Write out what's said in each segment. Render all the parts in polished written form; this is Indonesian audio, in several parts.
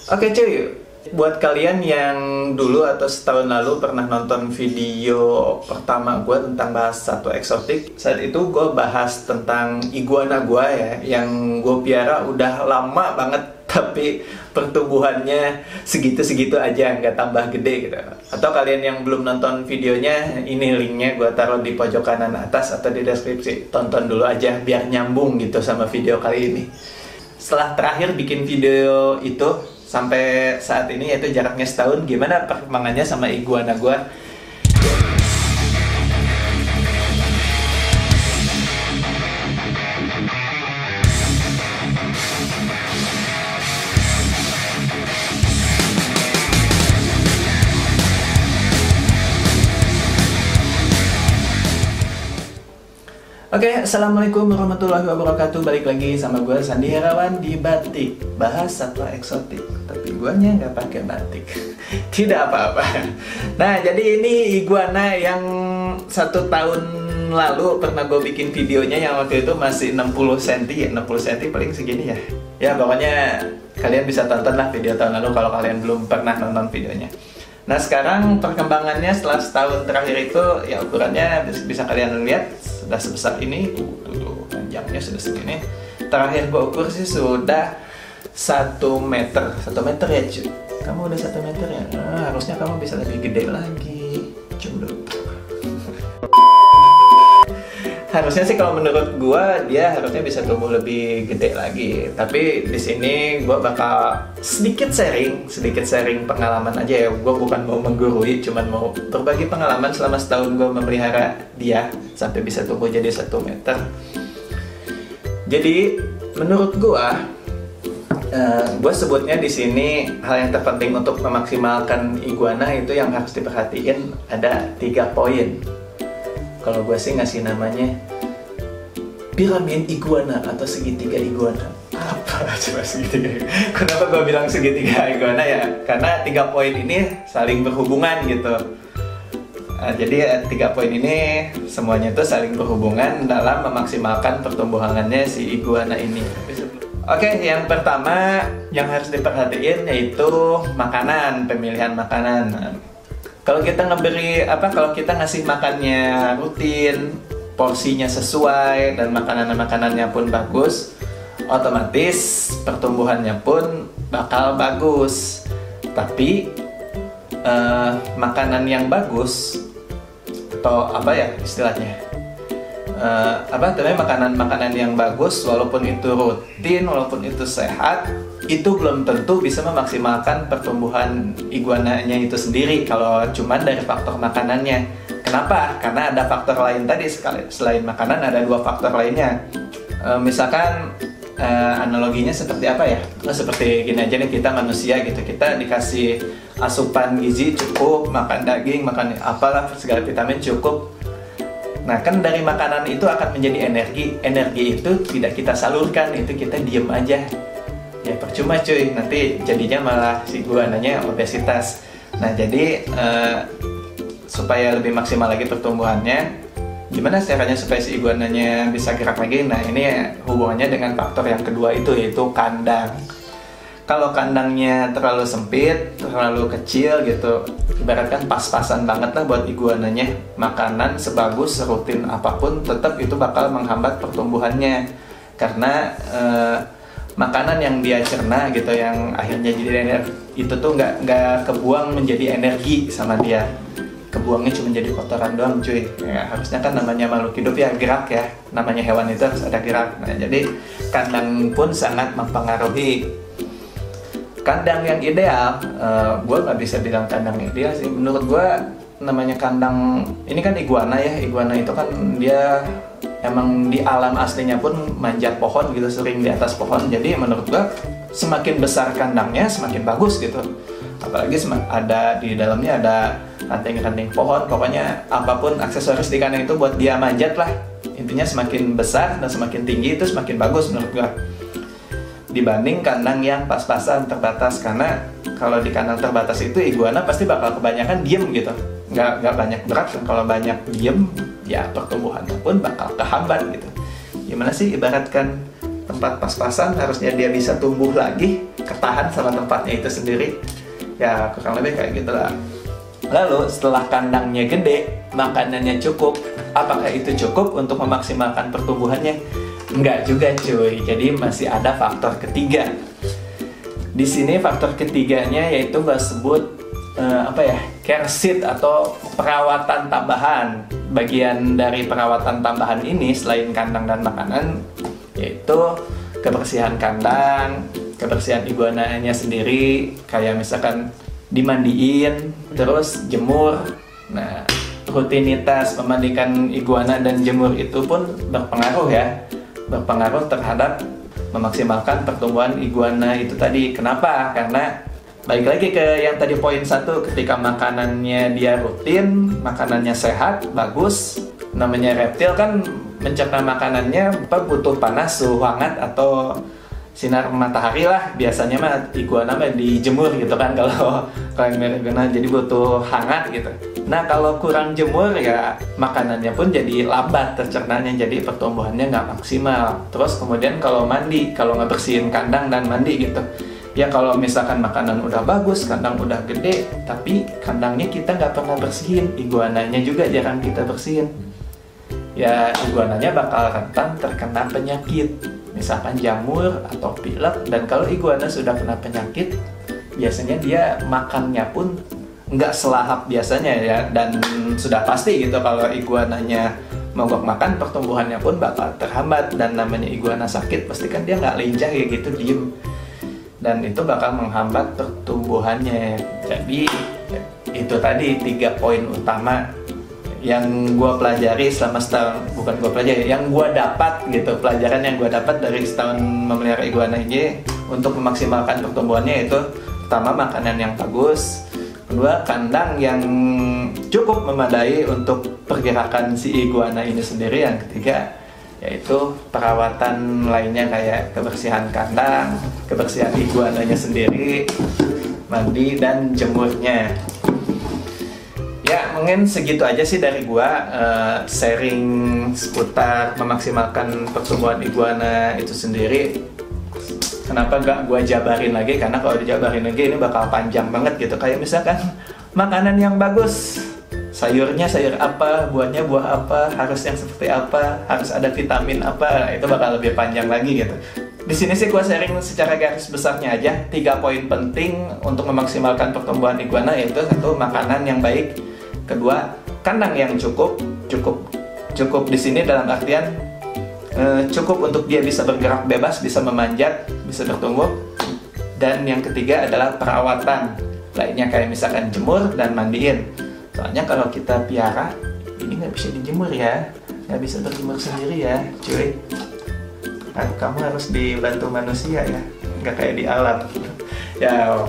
Oke cuy, buat kalian yang dulu atau setahun lalu pernah nonton video pertama gue tentang bahas satwa eksotik, saat itu gue bahas tentang iguana gue ya, yang gue piara udah lama banget tapi pertumbuhannya segitu-segitu aja, nggak tambah gede gitu. Atau kalian yang belum nonton videonya, ini linknya gue taruh di pojok kanan atas atau di deskripsi. Tonton dulu aja biar nyambung gitu sama video kali ini. Setelah terakhir bikin video itu sampai saat ini, yaitu jaraknya setahun, gimana perkembangannya sama iguana gue? Oke, assalamualaikum warahmatullahi wabarakatuh. Balik lagi sama gue Sandi Herawan di Batik, bahas satwa eksotik. Tapi guanya nggak pakai batik. Tidak apa-apa. Nah, jadi ini iguana yang 1 tahun lalu pernah gue bikin videonya, yang waktu itu masih 60 cm ya, 60 cm paling segini ya. Ya pokoknya kalian bisa tonton lah video tahun lalu kalau kalian belum pernah nonton videonya. Nah, sekarang perkembangannya setelah setahun terakhir itu, ya ukurannya bisa kalian lihat sudah sebesar ini. Tuh, panjangnya sudah segini. Terakhir gue ukur sih sudah 1 meter. 1 meter ya cuy. Kamu udah 1 meter ya? Nah, harusnya kamu bisa lebih gede lagi. Cium dulu. Harusnya sih kalau menurut gua dia harusnya bisa tumbuh lebih gede lagi. Tapi di sini gua bakal sedikit sharing pengalaman aja ya. Gua bukan mau menggurui, cuman mau berbagi pengalaman selama setahun gua memelihara dia sampai bisa tumbuh jadi 1 meter. Jadi menurut gua sebutnya di sini hal yang terpenting untuk memaksimalkan iguana itu yang harus diperhatiin ada 3 poin. Kalau gue sih ngasih namanya piramid iguana atau segitiga iguana. Apa coba segitiga? Kenapa gue bilang segitiga iguana ya? Karena 3 poin ini saling berhubungan gitu. Jadi 3 poin ini semuanya itu saling berhubungan dalam memaksimalkan pertumbuhannya si iguana ini. Oke, yang pertama yang harus diperhatiin yaitu makanan, pemilihan makanan. Kalau kita kalau kita ngasih makannya rutin, porsinya sesuai, dan makanannya pun bagus, otomatis pertumbuhannya pun bakal bagus. Tapi makanan yang bagus, atau apa ya istilahnya? Makanan yang bagus, walaupun itu rutin, walaupun itu sehat, itu belum tentu bisa memaksimalkan pertumbuhan iguananya itu sendiri kalau cuman dari faktor makanannya. Kenapa? Karena ada faktor lain tadi, selain makanan ada 2 faktor lainnya. Misalkan analoginya seperti apa ya? Seperti gini aja nih, kita manusia gitu, kita dikasih asupan gizi cukup, makan daging, makan apalah, segala vitamin cukup. Nah, kan dari makanan itu akan menjadi energi. Energi itu tidak kita salurkan, itu kita diem aja. Ya percuma cuy, nanti jadinya malah si iguananya obesitas. Nah, jadi supaya lebih maksimal lagi pertumbuhannya, gimana caranya supaya si iguananya bisa gerak lagi? Nah, ini hubungannya dengan faktor yang kedua itu, yaitu kandang. Kalau kandangnya terlalu sempit, terlalu kecil gitu, ibaratkan pas-pasan banget lah buat iguananya, makanan sebagus, serutin apapun, tetap itu bakal menghambat pertumbuhannya. Karena makanan yang dia cerna gitu, yang akhirnya jadi energi, itu tuh nggak kebuang menjadi energi sama dia. Kebuangnya cuma jadi kotoran doang cuy. Ya, harusnya kan namanya makhluk hidup ya gerak ya, namanya hewan itu harus ada gerak. Nah, jadi kandang pun sangat mempengaruhi. Kandang yang ideal, gue nggak bisa bilang kandang ideal sih. Menurut gue namanya kandang, ini kan iguana ya. Iguana itu kan dia emang di alam aslinya pun manjat pohon gitu, sering di atas pohon. Jadi menurut gue semakin besar kandangnya semakin bagus gitu. Apalagi ada di dalamnya ada ranting-ranting pohon. Pokoknya apapun aksesoris di kandang itu buat dia manjat lah. Intinya semakin besar dan semakin tinggi itu semakin bagus menurut gue, dibanding kandang yang pas-pasan terbatas. Karena kalau di kandang terbatas itu iguana pasti bakal kebanyakan diem gitu, nggak banyak gerak. Dan kalau banyak diem, ya pertumbuhannya pun bakal kehambat gitu. Gimana sih, ibaratkan tempat pas-pasan, harusnya dia bisa tumbuh lagi, ketahan sama tempatnya itu sendiri. Ya kurang lebih kayak gitulah. Lalu setelah kandangnya gede, makanannya cukup, apakah itu cukup untuk memaksimalkan pertumbuhannya? Enggak juga cuy, jadi masih ada faktor ketiga. Di sini faktor ketiganya yaitu gue sebut care seed atau perawatan tambahan. Bagian dari perawatan tambahan ini selain kandang dan makanan, yaitu kebersihan kandang, kebersihan iguananya sendiri, kayak misalkan dimandiin, terus jemur. Nah, rutinitas memandikan iguana dan jemur itu pun berpengaruh ya, berpengaruh terhadap memaksimalkan pertumbuhan iguana itu tadi. Kenapa? Karena balik lagi ke yang tadi poin 1, ketika makanannya dia rutin, makanannya sehat, bagus. Namanya reptil kan mencerna makanannya butuh panas, suhu hangat atau sinar matahari lah. Biasanya mah iguana mah dijemur gitu kan kalau yang iguana, jadi butuh hangat gitu. Nah kalau kurang jemur ya makanannya pun jadi lambat tercernanya, jadi pertumbuhannya nggak maksimal. Terus kemudian kalau mandi, kalau nggak bersihin kandang dan mandi gitu, ya kalau misalkan makanan udah bagus, kandang udah gede, tapi kandangnya kita nggak pernah bersihin, iguananya juga jarang kita bersihin, ya iguananya bakal rentan terkena penyakit, misalkan jamur atau pilek. Dan kalau iguana sudah kena penyakit, biasanya dia makannya pun nggak selahap biasanya ya, dan sudah pasti gitu kalau iguananya mogok makan, pertumbuhannya pun bakal terhambat. Dan namanya iguana sakit, pasti kan dia nggak lincah ya gitu, diem, dan itu bakal menghambat pertumbuhannya. Jadi itu tadi 3 poin utama yang gue pelajari selama setahun, bukan gue pelajari, yang gue dapat gitu, pelajaran yang gue dapat dari setahun memelihara iguana ini untuk memaksimalkan pertumbuhannya, itu pertama makanan yang bagus, kedua kandang yang cukup memadai untuk pergerakan si iguana ini sendiri, yang ketiga yaitu perawatan lainnya kayak kebersihan kandang, kebersihan iguananya sendiri, mandi dan jemurnya. Ya mungkin segitu aja sih dari gua, sharing seputar memaksimalkan pertumbuhan iguana itu sendiri. Kenapa gak gua jabarin lagi? Karena kalau dijabarin lagi ini bakal panjang banget gitu. Kayak misalkan makanan yang bagus, sayurnya sayur apa, buahnya buah apa, harus yang seperti apa, harus ada vitamin apa, itu bakal lebih panjang lagi gitu. Di sini sih gue sharing secara garis besarnya aja 3 poin penting untuk memaksimalkan pertumbuhan iguana, yaitu 1, makanan yang baik, kedua, kandang yang cukup di sini dalam artian cukup untuk dia bisa bergerak bebas, bisa memanjat, bisa bertumbuh, dan yang ketiga adalah perawatan lainnya kayak misalkan jemur dan mandiin. Soalnya kalau kita piara, ini nggak bisa dijemur ya, nggak bisa berjemur sendiri ya, cuy. Nah, kamu harus dibantu manusia ya, nggak kayak di alam. Ya,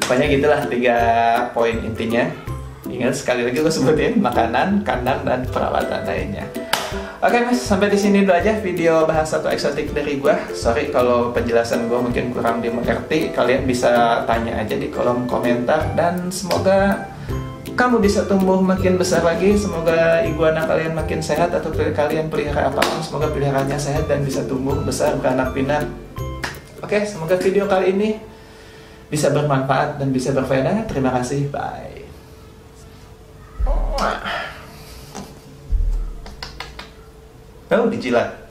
pokoknya gitulah 3 poin intinya. Ingat sekali lagi gue sebutin, makanan, kandang, dan perawatan lainnya. Oke mas, sampai di sini dulu aja video bahasa atau eksotik dari gue. Sorry kalau penjelasan gue mungkin kurang dimengerti. Kalian bisa tanya aja di kolom komentar, dan semoga kamu bisa tumbuh makin besar lagi. Semoga iguana kalian makin sehat, atau kalian pelihara apapun, semoga peliharaannya sehat dan bisa tumbuh besar, beranak pinak. Oke, semoga video kali ini bisa bermanfaat dan bisa berfaedah. Terima kasih, bye. Oh, dijilat.